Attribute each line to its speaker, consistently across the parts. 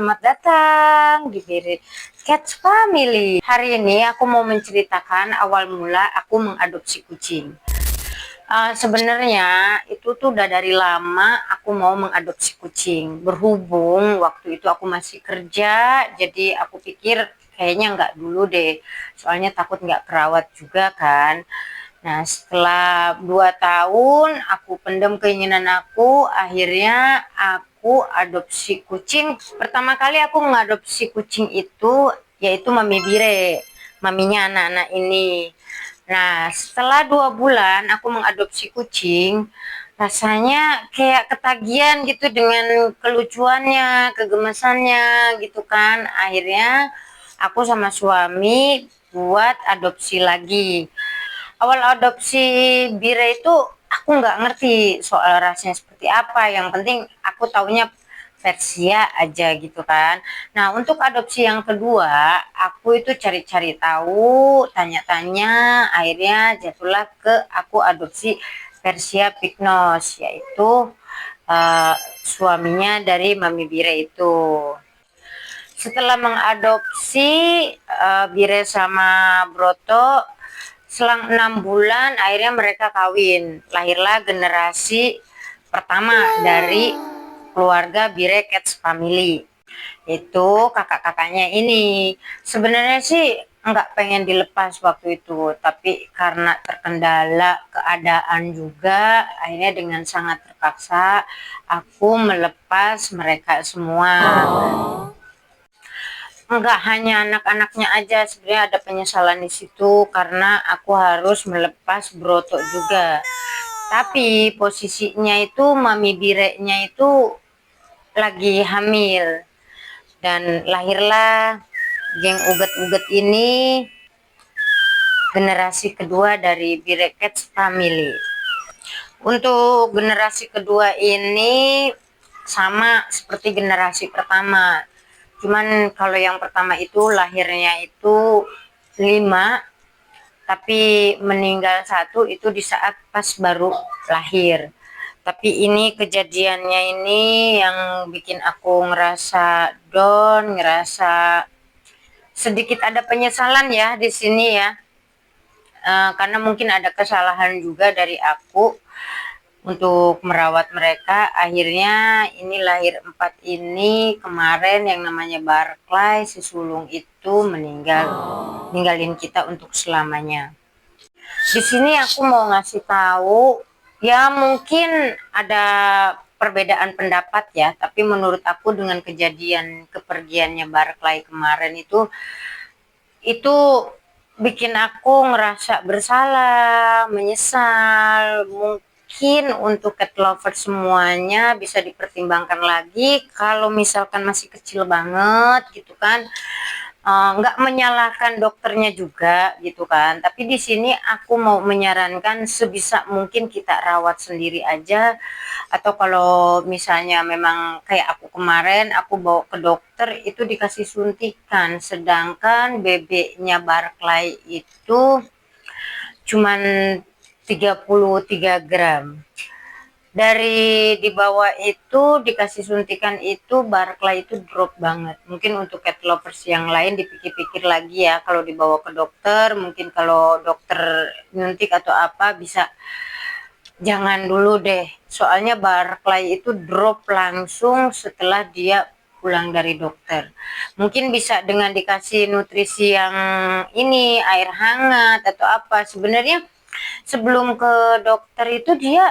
Speaker 1: selamat datang di Bire Cats Family. Hari ini aku mau menceritakan awal mula aku mengadopsi kucing. Sebenarnya itu tuh udah dari lama aku mau mengadopsi kucing. Berhubung waktu itu aku masih kerja, jadi aku pikir kayaknya nggak dulu deh. Soalnya takut nggak kerawat juga kan. Nah, setelah 2 tahun aku pendam keinginan aku, akhirnya aku adopsi kucing. Pertama kali aku mengadopsi kucing itu yaitu Mami Bire, maminya anak-anak ini. Nah, setelah 2 bulan aku mengadopsi kucing, rasanya kayak ketagihan gitu dengan kelucuannya, kegemasannya gitu kan. Akhirnya aku sama suami buat adopsi lagi. Awal adopsi Bira itu aku nggak ngerti soal rasanya seperti apa. Yang penting aku taunya Persia aja gitu kan. Nah, untuk adopsi yang kedua, aku itu cari-cari tahu, tanya-tanya, akhirnya jatuhlah ke aku adopsi Persia Pygnos, yaitu uh, suaminya dari Mami Bira itu. Setelah mengadopsi Bire sama Broto, selang 6 bulan akhirnya mereka kawin. Lahirlah generasi pertama dari keluarga Bire Cats Family. Itu kakak-kakaknya ini. Sebenarnya sih nggak pengen dilepas waktu itu, tapi karena terkendala keadaan juga, akhirnya dengan sangat terpaksa aku melepas mereka semua. Enggak hanya anak-anaknya aja, sebenarnya ada penyesalan di situ karena aku harus melepas Broto juga. Tapi posisinya itu Mami Birenya itu lagi hamil dan lahirlah geng uget-uget ini, generasi kedua dari Bire Cats Family. Untuk generasi kedua ini sama seperti generasi pertama. Cuman kalau yang pertama itu lahirnya itu 5, tapi meninggal 1 itu di saat pas baru lahir. Tapi ini kejadiannya ini yang bikin aku ngerasa down, ngerasa sedikit ada penyesalan ya di sini ya. Karena mungkin ada kesalahan juga dari aku untuk merawat mereka. Akhirnya ini lahir 4 ini kemarin, yang namanya Barclay si sulung itu ninggalin kita untuk selamanya. Di sini aku mau ngasih tahu ya, mungkin ada perbedaan pendapat ya, tapi menurut aku dengan kejadian kepergiannya Barclay kemarin itu bikin aku ngerasa bersalah, menyesal. Mungkin untuk cat lover semuanya bisa dipertimbangkan lagi kalau misalkan masih kecil banget gitu kan. Nggak menyalahkan dokternya juga gitu kan, tapi di sini aku mau menyarankan sebisa mungkin kita rawat sendiri aja, atau kalau misalnya memang kayak aku kemarin aku bawa ke dokter itu dikasih suntikan, sedangkan bebeknya Barclay itu cuman 33 gram. Dari di bawah itu dikasih suntikan itu Barclay itu drop banget. Mungkin untuk cat lovers yang lain dipikir-pikir lagi ya, kalau dibawa ke dokter, mungkin kalau dokter nyuntik atau apa bisa jangan dulu deh. Soalnya Barclay itu drop langsung setelah dia pulang dari dokter. Mungkin bisa dengan dikasih nutrisi yang ini, air hangat atau apa. Sebenarnya sebelum ke dokter itu dia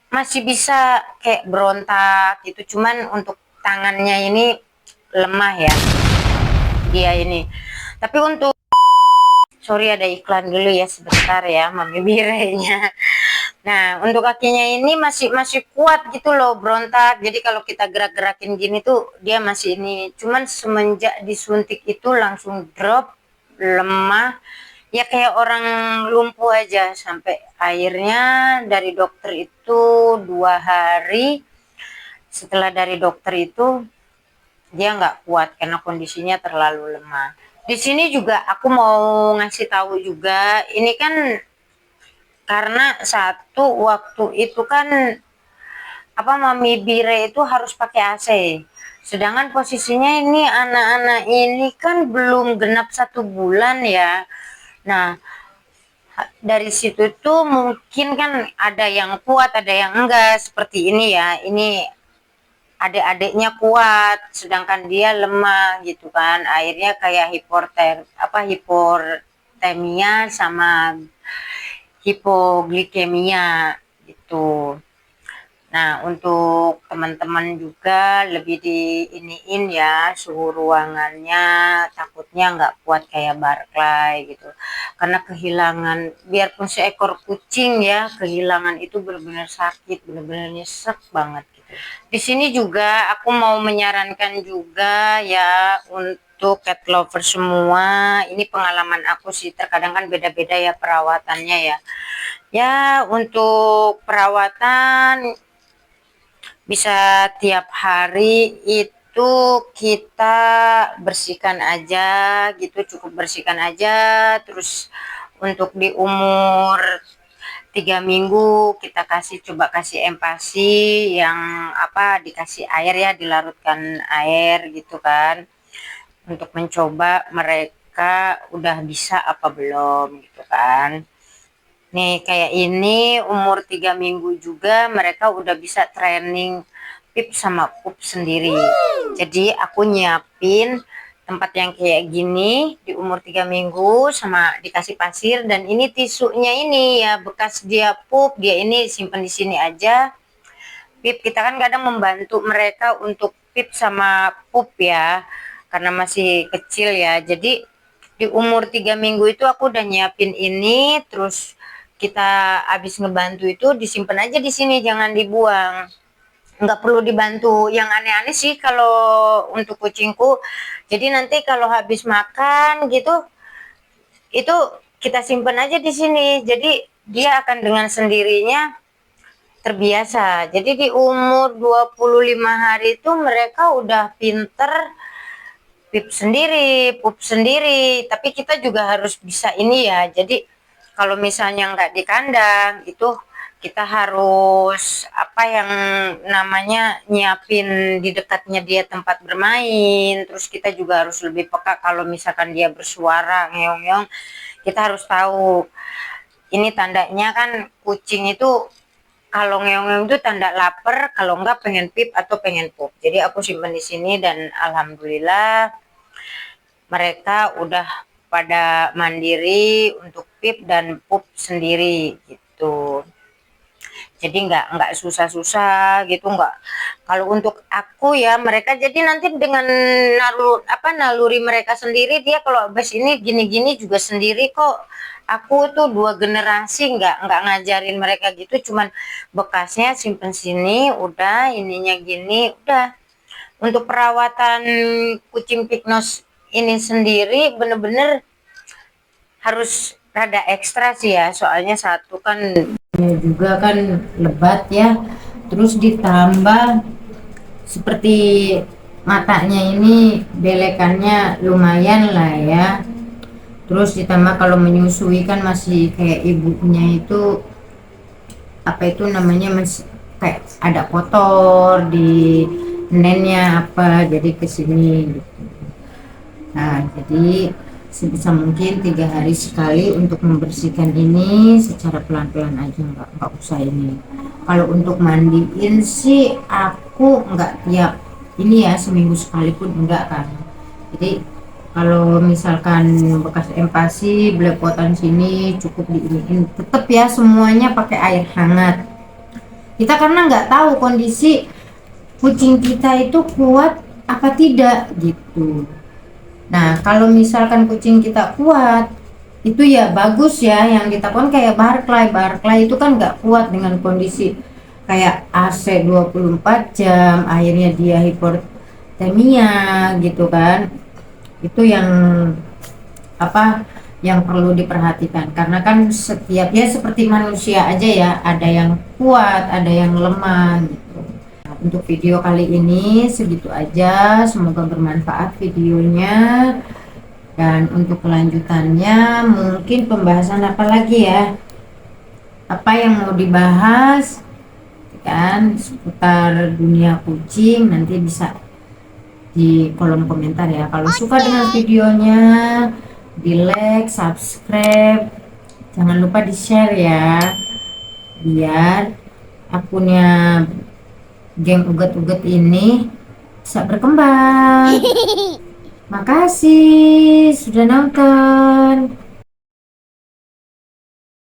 Speaker 1: masih bisa kayak berontak gitu, cuman untuk tangannya ini lemah ya dia ini. Tapi untuk sorry, ada iklan dulu ya sebentar ya Mami Birenya. Nah, untuk kakinya ini masih kuat gitu loh berontak. Jadi kalau kita gerak-gerakin gini tuh dia masih ini. Cuman semenjak disuntik itu langsung drop, lemah. Ya kayak orang lumpuh aja, sampai akhirnya dari dokter itu 2 hari setelah dari dokter itu dia nggak kuat karena kondisinya terlalu lemah. Di sini juga aku mau ngasih tahu juga, ini kan karena satu waktu itu kan apa Mami Bire itu harus pakai AC. Sedangkan posisinya ini anak-anak ini kan belum genap 1 bulan ya. Nah, dari situ tuh mungkin kan ada yang kuat, ada yang enggak seperti ini ya. Ini adik-adiknya kuat, sedangkan dia lemah gitu kan. Akhirnya kayak hipotermia sama hipoglikemia gitu. Nah, untuk teman-teman juga lebih diiniin ya suhu ruangannya, takutnya nggak kuat kayak Barclay gitu. Karena kehilangan, biarpun seekor kucing ya, kehilangan itu benar-benar sakit, benar-benar nyesek banget gitu. Di sini juga aku mau menyarankan juga ya untuk cat lover semua, ini pengalaman aku sih, terkadang kan beda-beda ya perawatannya ya. Ya, untuk perawatan bisa tiap hari itu kita bersihkan aja gitu, cukup bersihkan aja. Terus untuk di umur 3 minggu kita coba kasih empasi yang apa, dikasih air ya, dilarutkan air gitu kan, untuk mencoba mereka udah bisa apa belum gitu kan. Nih kayak ini umur 3 minggu juga mereka udah bisa training pip sama pup sendiri. Jadi aku nyiapin tempat yang kayak gini di umur 3 minggu sama dikasih pasir, dan ini tisunya ini ya bekas dia pup, dia ini simpan di sini aja. Pip kita kan kadang membantu mereka untuk pip sama pup ya, karena masih kecil ya. Jadi di umur 3 minggu itu aku udah nyiapin ini, terus kita habis ngebantu itu disimpan aja di sini, jangan dibuang, nggak perlu dibantu yang aneh-aneh sih kalau untuk kucingku. Jadi nanti kalau habis makan gitu itu kita simpan aja di sini, jadi dia akan dengan sendirinya terbiasa. Jadi di umur 25 hari itu mereka udah pinter pip sendiri, pup sendiri. Tapi kita juga harus bisa ini ya. Jadi kalau misalnya nggak di kandang itu kita harus apa yang namanya nyiapin di dekatnya dia tempat bermain. Terus kita juga harus lebih peka kalau misalkan dia bersuara ngeong-ngeong, kita harus tahu ini tandanya kan. Kucing itu kalau ngeong-ngeong itu tanda lapar, kalau enggak pengen pip atau pengen pup. Jadi aku simpan di sini dan alhamdulillah mereka udah pada mandiri untuk pip dan pup sendiri gitu. Jadi nggak susah-susah gitu, nggak. Kalau untuk aku ya mereka jadi nanti dengan naluri mereka sendiri, dia kalau habis ini gini-gini juga sendiri kok. Aku tuh 2 generasi nggak ngajarin mereka gitu, cuman bekasnya simpen sini udah, ininya gini udah. Untuk perawatan kucing Pygnos ini sendiri bener-bener harus rada ekstra sih ya, soalnya satu kan juga kan lebat ya, terus ditambah seperti matanya ini belekannya lumayan lah ya, terus ditambah kalau menyusui kan masih kayak ibunya itu apa itu namanya, masih kayak ada kotor di nennya apa, jadi kesini gitu. Nah jadi sebisa mungkin 3 hari sekali untuk membersihkan ini secara pelan-pelan aja, nggak usah ini. Kalau untuk mandiin sih aku nggak tiap ini ya, seminggu sekali pun enggak kan. Jadi kalau misalkan bekas empasi belepotan sini cukup diiniin, tetap ya semuanya pakai air hangat. Kita karena nggak tahu kondisi kucing kita itu kuat apa tidak gitu. Nah, kalau misalkan kucing kita kuat, itu ya bagus ya. Yang kita kan kayak Barclay itu kan nggak kuat dengan kondisi kayak AC 24 jam, akhirnya dia hipotermia gitu kan. Itu yang apa yang perlu diperhatikan, karena kan setiap ya seperti manusia aja ya, ada yang kuat, ada yang lemah gitu. Untuk video kali ini segitu aja, semoga bermanfaat videonya, dan untuk kelanjutannya mungkin pembahasan apa lagi ya, apa yang mau dibahas kan seputar dunia kucing, nanti bisa di kolom komentar ya. Kalau suka dengan videonya, di like, subscribe, jangan lupa di share ya, biar akunnya geng uget-uget ini bisa berkembang. Makasih sudah nonton.